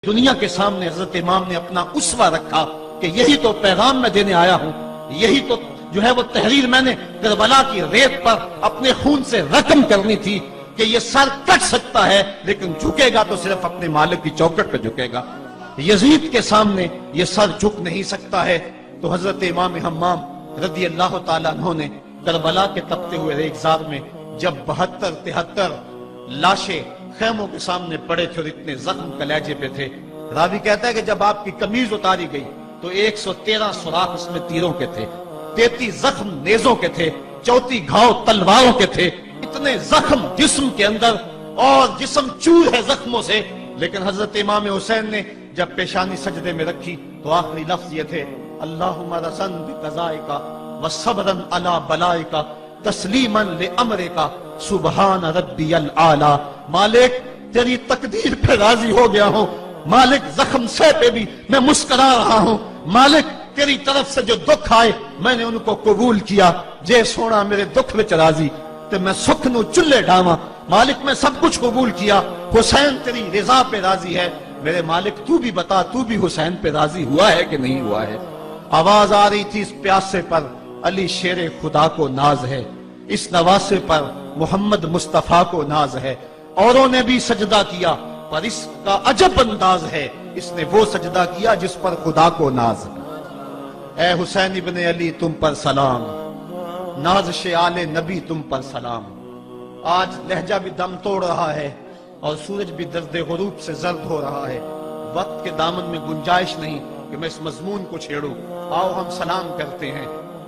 دنیا کے سامنے حضرت امام نے اپنا اسوہ رکھا کہ یہی تو پیغام میں دینے آیا ہوں، یہی تو جو ہے وہ تحریر میں نے کربلا کی ریت پر اپنے خون سے رقم کرنی تھی کہ یہ سر کٹ سکتا ہے لیکن جھکے گا تو صرف اپنے مالک کی چوکٹ پہ جھکے گا، یزید کے سامنے یہ سر جھک نہیں سکتا ہے۔ تو حضرت امام حمام رضی اللہ تعالیٰ عنہ نے کربلا کے تپتے ہوئے ریگزار میں جب 72-73 لاشیں خیموں کے سامنے پڑے تھے اور اتنے زخم کلیجے پہ تھے، راوی کہتا ہے کہ جب آپ کی قمیض اتاری گئی تو 113 سوراخ اس میں تیروں کے تھے، 33 زخم نیزوں کے تھے، 34 گھاؤ تلواروں کے تھے، اتنے زخم جسم کے اندر اور جسم چور ہے زخموں سے۔ لیکن حضرت امام حسین نے جب پیشانی سجدے میں رکھی تو آخری لفظ یہ تھے، اللہم رسن بقضائک وصبرا علی بلائک تسلیما لامرک سبحان ربی الاعلی۔ مالک تیری تقدیر پہ راضی ہو گیا ہوں، مالک زخم سے پہ بھی میں مسکرا رہا ہوں، مالک تیری طرف سے جو دکھ آئے میں نے ان کو قبول کیا، جے سونا میرے دکھ وچ راضی تے میں سکھ نو چلے ڈاواں، مالک میں سب کچھ قبول کیا، حسین تیری رضا پہ راضی ہے، میرے مالک تو بھی بتا تو بھی حسین پہ راضی ہوا ہے کہ نہیں ہوا ہے۔ آواز آ رہی تھی اس پیاسے پر علی شیر خدا کو ناز ہے، اس نواسے پر محمد مصطفیٰ کو ناز ہے، اوروں نے بھی سجدہ کیا پر اس کا عجب انداز ہے، اس نے وہ سجدہ کیا جس پر خدا کو ناز ہے۔ اے حسین ابن علی تم پر سلام، نازش آل نبی تم پر سلام۔ آج لہجہ بھی دم توڑ رہا ہے اور سورج بھی درد غروب سے زرد ہو رہا ہے، وقت کے دامن میں گنجائش نہیں کہ میں اس مضمون کو چھیڑوں، آؤ ہم سلام کرتے ہیں۔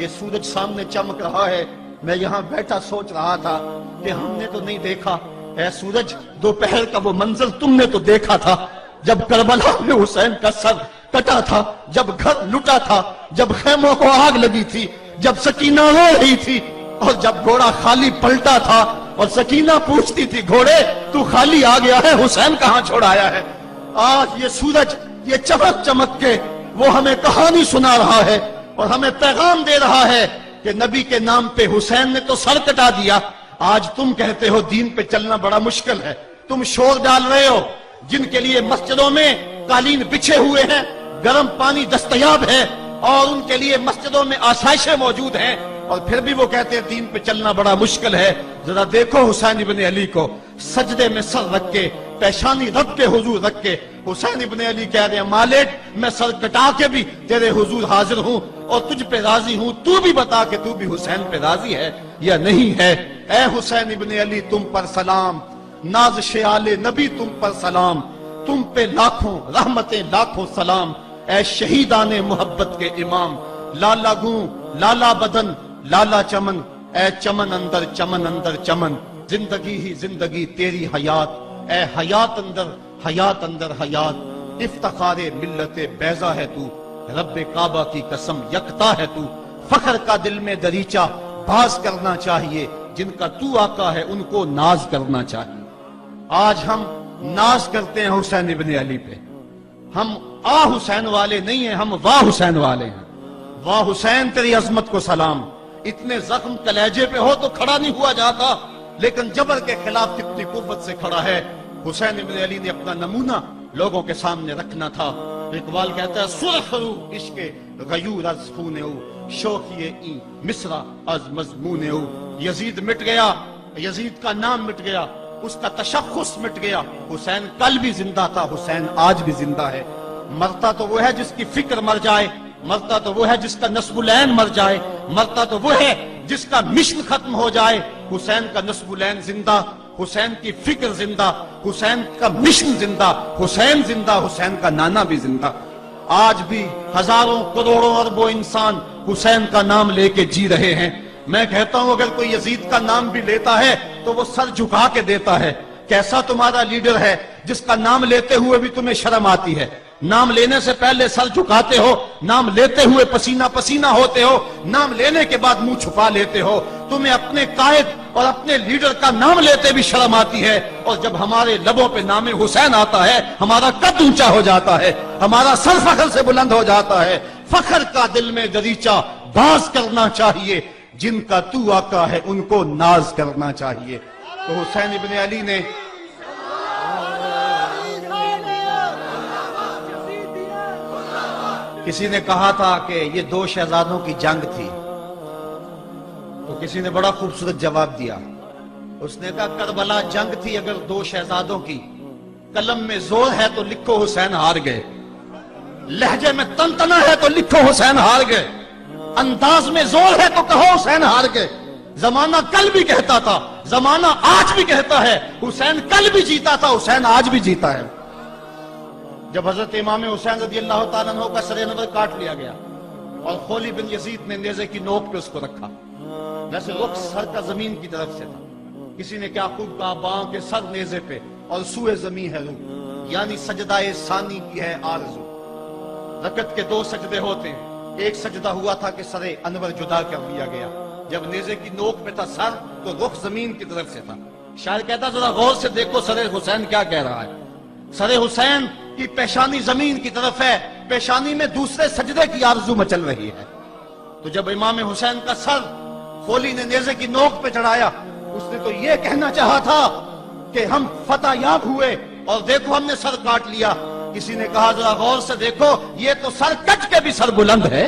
یہ سورج سامنے چمک رہا ہے، میں یہاں بیٹھا سوچ رہا تھا کہ ہم نے تو نہیں دیکھا، اے سورج دوپہر کا وہ منظر تم نے تو دیکھا تھا جب کربلا میں حسین کا سر کٹا تھا، جب گھر لٹا تھا، جب خیموں کو آگ لگی تھی، جب سکینہ رو رہی تھی اور جب گھوڑا خالی پلٹا تھا اور سکینہ پوچھتی تھی گھوڑے تو خالی آ گیا ہے، حسین کہاں چھوڑایا ہے۔ آج یہ سورج یہ چمک چمک کے وہ ہمیں کہانی سنا رہا ہے اور ہمیں پیغام دے رہا ہے کہ نبی کے نام پہ حسین نے تو سر کٹا دیا، آج تم کہتے ہو دین پہ چلنا بڑا مشکل ہے، تم شور ڈال رہے ہو، جن کے لیے مسجدوں میں قالین بچھے ہوئے ہیں، گرم پانی دستیاب ہے اور ان کے لیے مسجدوں میں آسائشیں موجود ہیں، اور پھر بھی وہ کہتے ہیں دین پہ چلنا بڑا مشکل ہے۔ ذرا دیکھو حسین ابن علی کو سجدے میں سر رکھ کے، پیشانی رب کے حضور رکھ کے حسین ابن علی کہہ رہے ہیں مالک میں سر کٹا کے بھی تیرے حضور حاضر ہوں اور تجھ پہ راضی ہوں، تو بھی بتا کہ تو بھی حسین پہ راضی ہے یا نہیں ہے۔ اے حسین ابن علی تم پر سلام، نازش آل نبی تم پر سلام، تم پہ لاکھوں رحمتیں لاکھوں سلام، اے شہیدان محبت کے امام، لالا گوں لالا بدن لالا چمن، اے چمن اندر چمن اندر چمن، زندگی ہی زندگی تیری حیات، اے حیات اندر حیات، افتخار ملت بیضا ہے تو، رب کعبہ کی قسم یکتا ہے تو، فخر کا دل میں دریچہ باز کرنا چاہیے، جن کا تو آقا ہے ان کو ناز کرنا چاہیے۔ آج ہم ناز کرتے ہیں حسین ابن علی پہ، ہم آ حسین والے نہیں ہیں، ہم واہ حسین والے ہیں۔ واہ حسین تیری عظمت کو سلام، اتنے زخم کلیجے پہ ہو تو کھڑا نہیں ہوا جاتا، لیکن جبر کے خلاف کتنی قوت سے کھڑا ہے۔ حسین ابن علی نے اپنا نمونہ لوگوں کے سامنے رکھنا تھا۔ اقبال کہتا ہے سرخ رو عشق غیور از خون او، شوخی این مصرع از مضمون او۔ یزید مٹ گیا، یزید کا نام مٹ گیا، اس کا تشخص مٹ گیا، حسین کل بھی زندہ تھا، حسین آج بھی زندہ ہے۔ مرتا تو وہ ہے جس کی فکر مر جائے، مرتا تو وہ ہے جس کا نسب العین مر جائے، مرتا تو وہ ہے جس کا مشن ختم ہو جائے۔ حسین کا نسب العین زندہ، حسین کی فکر زندہ، حسین کا مشن زندہ، حسین زندہ، حسین کا نانا بھی زندہ۔ آج بھی ہزاروں کروڑوں اربوں انسان حسین کا نام لے کے جی رہے ہیں۔ میں کہتا ہوں اگر کوئی یزید کا نام بھی لیتا ہے تو وہ سر جھکا کے دیتا ہے۔ کیسا تمہارا لیڈر ہے جس کا نام لیتے ہوئے بھی تمہیں شرم آتی ہے؟ نام لینے سے پہلے سر جھکاتے ہو، نام لیتے ہوئے پسینہ پسینہ ہوتے ہو، نام لینے کے بعد منہ چھپا لیتے ہو۔ تمہیں اپنے قائد اور اپنے لیڈر کا نام لیتے بھی شرم آتی ہے، اور جب ہمارے لبوں پہ نام حسین آتا ہے ہمارا قد اونچا ہو جاتا ہے، ہمارا سر فخر سے بلند ہو جاتا ہے۔ فخر کا دل میں دریچہ باز کرنا چاہیے، جن کا تو آقا ہے ان کو ناز کرنا چاہیے۔ تو حسین ابن علی نے کسی نے کہا تھا کہ یہ دو شہزادوں کی جنگ تھی، تو کسی نے بڑا خوبصورت جواب دیا. اس نے کہا کربلا جنگ تھی اگر دو شہزادوں کی، قلم میں زور ہے تو لکھو حسین ہار گئے، لہجے میں تنتنا ہے تو لکھو حسین ہار گئے، انداز میں زور ہے تو کہو حسین ہار گئے. زمانہ کل بھی کہتا تھا، زمانہ آج بھی کہتا ہے، حسین کل بھی جیتا تھا، حسین آج بھی جیتا ہے. جب حضرت امام حسین رضی اللہ تعالیٰ عنہ کا سر انور کاٹ لیا گیا اور خولی بن یزید نے نیزے کی نوک پہ اس کو رکھا، ویسے رخ سر کا زمین کی طرف سے تھا، کسی نے کیا خوب کہا باؤں کے سر نیزے پہ اور سوئے زمین ہے روح، یعنی سجدہ ثانی کی ہے آرزو. رکعت کے دو سجدے ہوتے ہیں، ایک سجدہ ہوا تھا کہ سر انور جدا کر دیا گیا، جب نیزے کی نوک پہ تھا سر تو رخ زمین کی طرف سے تھا. شاعر کہتا ذرا غور سے دیکھو سر حسین کیا کہہ رہا ہے. سر حسین کی پیشانی زمین کی طرف ہے، پیشانی میں دوسرے سجدے کی آرزو مچل رہی ہے. تو جب امام حسین کا سر خولی نے نیزے کی نوک پہ چڑھایا، اس نے تو یہ کہنا چاہا تھا کہ ہم فتح یاب ہوئے اور دیکھو ہم نے سر کاٹ لیا. کسی نے کہا ذرا غور سے دیکھو یہ تو سر کٹ کے بھی سر بلند ہے،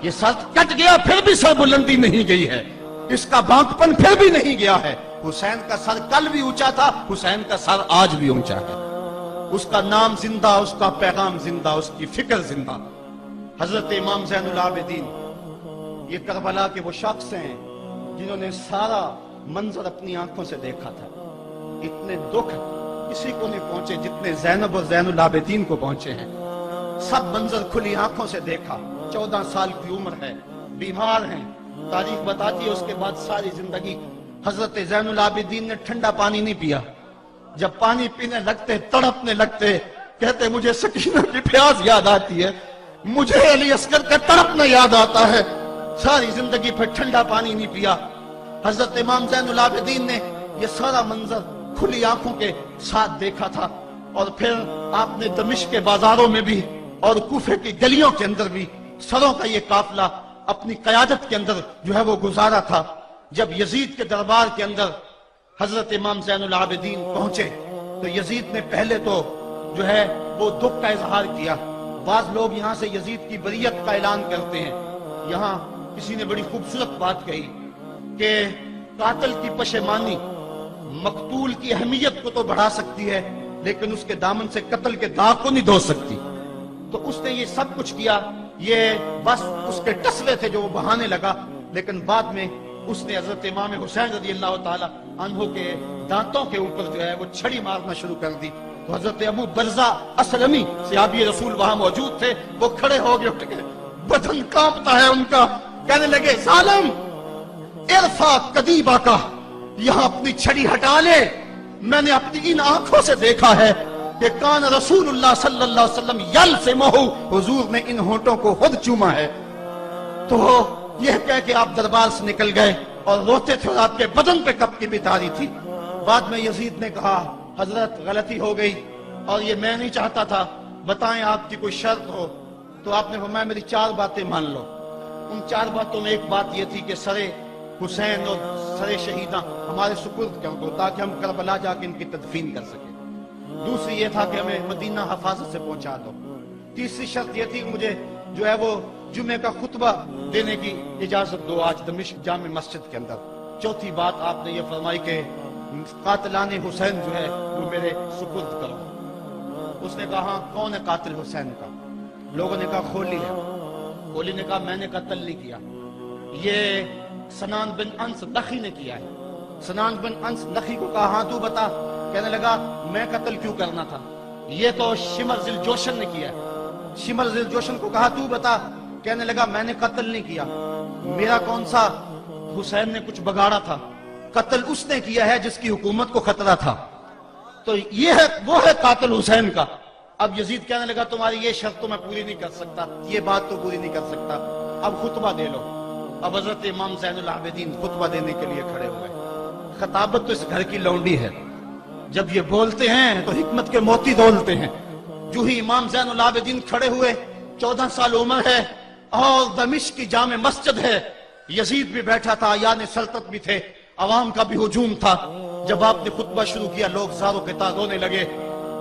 یہ سر کٹ گیا پھر بھی سر بلندی نہیں گئی ہے، اس کا بانکپن پھر بھی نہیں گیا ہے. حسین کا سر کل بھی اونچا تھا، حسین کا سر آج بھی اونچا ہے. اس کا نام زندہ، اس کا پیغام زندہ، اس کی فکر زندہ. حضرت امام زین العابدین یہ کربلا کے وہ شخص ہیں جنہوں نے سارا منظر اپنی آنکھوں سے دیکھا تھا. اتنے دکھ کسی کو نہیں پہنچے جتنے زینب اور زین العابدین کو پہنچے ہیں. سب منظر کھلی آنکھوں سے دیکھا. 14 سال کی عمر ہے، بیمار ہیں، تاریخ بتاتی ہے اس کے بعد ساری زندگی حضرت زین العابدین نے ٹھنڈا پانی نہیں پیا. جب پانی پینے لگتے تڑپنے لگتے، کہتے مجھے سکینہ کی پیاس یاد آتی ہے، مجھے علی اصغر کا تڑپنا یاد آتا ہے. ساری زندگی پھر ٹھنڈا پانی نہیں پیا. حضرت امام زین العابدین نے یہ سارا منظر کھلی آنکھوں کے ساتھ دیکھا تھا. اور پھر آپ نے دمشق کے بازاروں میں بھی اور کوفے کی گلیوں کے اندر بھی سروں کا یہ قافلہ اپنی قیادت کے اندر جو ہے وہ گزارا تھا. جب یزید کے دربار کے اندر حضرت امام زین العابدین پہنچے تو یزید نے پہلے تو جو ہے وہ دکھ کا اظہار کیا. بعض لوگ یہاں سے یزید کی بریت کا اعلان کرتے ہیں. یہاں کسی نے بڑی خوبصورت بات کہی کہ قاتل کی پشیمانی مقتول کی اہمیت کو تو بڑھا سکتی ہے لیکن اس کے دامن سے قتل کے داغ کو نہیں دھو سکتی. تو اس نے یہ سب کچھ کیا، یہ بس اس کے ٹسلے تھے جو وہ بہانے لگا. لیکن بعد میں اس نے حضرت امام حسین رضی اللہ تعالی عنہ کے دانتوں کے اوپر جو ہے وہ چھڑی مارنا شروع کر دی. تو حضرت ابو برزہ اسلمی صحابی رسول وہاں موجود تھے، وہ کھڑے ہو گئے، اٹھ گئے، بدن کانپتا ہے ان کا. کہنے لگے ظالم ارفع قدیبہ کا، یہاں اپنی چھڑی ہٹا لے. میں نے اپنی ان آنکھوں سے دیکھا ہے کہ کان رسول اللہ صلی اللہ علیہ وسلم یلسمہ، حضور نے ان ہونٹوں کو خود چوما ہے. تو یہ کہہ کہ آپ دربار سے نکل گئے اور روتے تھے اور آپ کے بدن پہ کپ کی بھی تاری تھی. بعد میں یزید نے کہا حضرت غلطی ہو گئی اور یہ میں نہیں چاہتا تھا، بتائیں آپ کی کوئی شرط ہو. تو آپ نے فرمایا میری 4 باتیں مان لو. ان 4 باتوں میں ایک بات یہ تھی کہ سر حسین اور سر شہیداں ہمارے سپرد کر دو تاکہ ہم کربلا جا کے ان کی تدفین کر سکیں. دوسری یہ تھا کہ ہمیں مدینہ حفاظت سے پہنچا دو. تیسری شرط یہ تھی کہ مجھے جو ہے وہ جمعے کا خطبہ دینے کی اجازت دو آج دمشق جامع مسجد کے اندر. چوتھی بات آپ نے یہ فرمائی کہ قاتلان حسین جو ہے وہ میرے سپرد کرو. اس نے کہا ہاں کون ہے قاتل حسین کا؟ لوگوں نے کہا خولی ہے. خولی نے کہا میں نے قتل نہیں کیا، یہ سنان بن انس نخی نے کیا ہے. سنان بن انس نخی کو کہا ہاں تو بتا. کہنے لگا میں قتل کیوں کرنا تھا، یہ تو شمر ذی الجوشن نے کیا ہے. شمر ذی الجوشن کو کہا تو بتا. کہنے لگا میں نے قتل نہیں کیا، میرا کون سا حسین نے کچھ بگاڑا تھا، قتل اس نے کیا ہے جس کی حکومت کو خطرہ تھا. تو یہ ہے وہ ہے قاتل حسین کا. اب یزید کہنے لگا تمہاری یہ شرط تو میں پوری نہیں کر سکتا، یہ بات تو پوری نہیں کر سکتا، اب خطبہ دے لو. اب حضرت امام زین العابدین خطبہ دینے کے لیے کھڑے ہوئے. خطابت تو اس گھر کی لونڈی ہے، جب یہ بولتے ہیں تو حکمت کے موتی دولتے ہیں. جو ہی امام زین العابدین کھڑے ہوئے، 14 سال عمر ہے اور دمشق کی جامع مسجد ہے. یزید بھی بیٹھا تھا، یعنی سلطنت بھی تھے، عوام کا بھی ہجوم تھا. جب آپ نے خطبہ شروع کیا لوگ زاروں کے تاز رونے لگے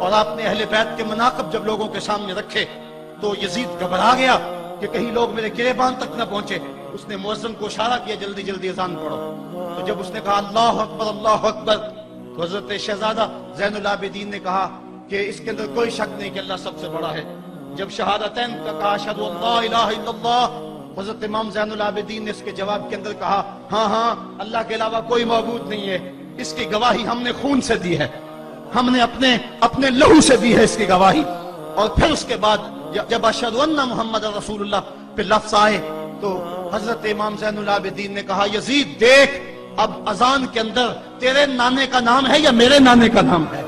اور آپ نے اہل بیت کے مناقب جب لوگوں کے سامنے رکھے تو یزید گھبرا گیا کہ کہیں لوگ میرے گریبان تک نہ پہنچے. اس نے مؤذن کو اشارہ کیا جلدی جلدی اذان پڑھو. تو جب اس نے کہا اللہ اکبر اللہ اکبر تو حضرت شہزادہ زین العابدین نے کہا کہ اس کے اندر کوئی شک نہیں کہ اللہ سب سے بڑا ہے. جب شہادتین کا کہا اشہد ان لا الہ الا اللہ، حضرت امام زین العابدین نے اس کے جواب کے اندر کہا ہاں ہاں اللہ کے علاوہ کوئی معبود نہیں ہے، اس کی گواہی ہم نے خون سے دی ہے، ہم نے اپنے لہو سے دی ہے اس کی گواہی. اور پھر اس کے بعد جب اشہد ان محمد رسول اللہ پہ لفظ آئے تو حضرت امام زین العابدین نے کہا یزید دیکھ اب اذان کے اندر تیرے نانے کا نام ہے یا میرے نانے کا نام ہے؟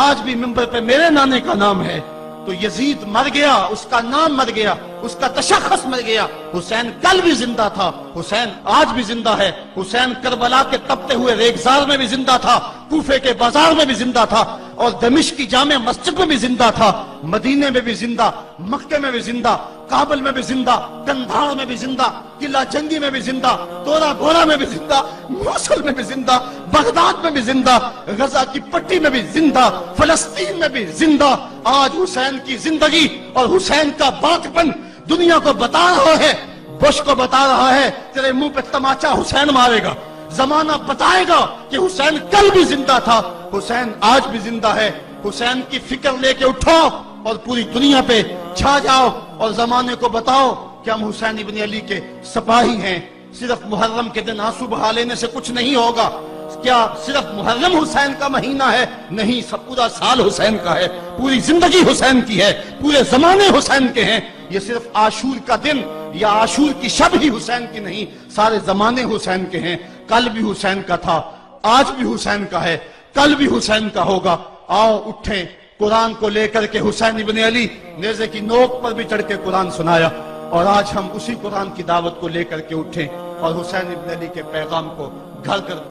آج بھی منبر پہ میرے نانے کا نام ہے. تو یزید مر گیا، اس کا نام مر گیا، اس کا تشخص مر گیا. حسین کل بھی زندہ تھا، حسین آج بھی زندہ ہے. حسین کربلا کے تپتے ہوئے ریگزار میں بھی زندہ تھا، کوفے کے بازار میں بھی زندہ تھا، اور دمشق کی جامع مسجد میں بھی زندہ تھا، مدینے میں بھی زندہ، مکے میں بھی زندہ، کابل میں بھی زندہ، کندھار میں بھی زندہ، قلعہ جنگی میں بھی زندہ، تورا گورا میں بھی زندہ، موصل میں بھی زندہ، بغداد میں بھی زندہ، غزہ کی پٹی میں بھی زندہ، فلسطین میں بھی زندہ. آج حسین کی زندگی اور حسین کا باقپن دنیا کو بتا رہا ہے، بش کو بتا رہا ہے تیرے منہ پہ تماچا حسین مارے گا. زمانہ بتائے گا کہ حسین کل بھی زندہ تھا، حسین آج بھی زندہ ہے. حسین کی فکر لے کے اٹھو اور پوری دنیا پہ چھا جاؤ اور زمانے کو بتاؤ کہ ہم حسین ابن علی کے سپاہی ہیں. صرف محرم کے دن آنسو بہا لینے سے کچھ نہیں ہوگا. کیا صرف محرم حسین کا مہینہ ہے؟ نہیں، سب پورا سال حسین کا ہے، پوری زندگی حسین کی ہے، پورے زمانے حسین کے ہیں. یہ صرف عاشور کا دن یا عاشور کی شب ہی حسین کی نہیں، سارے زمانے حسین کے ہیں. کل بھی حسین کا تھا، آج بھی حسین کا ہے، کل بھی حسین کا ہوگا. آؤ اٹھیں، قرآن کو لے کر کے حسین ابن علی نیزے کی نوک پر بھی چڑھ کے قرآن سنایا، اور آج ہم اسی قرآن کی دعوت کو لے کر کے اٹھیں اور حسین ابن علی کے پیغام کو گھر کر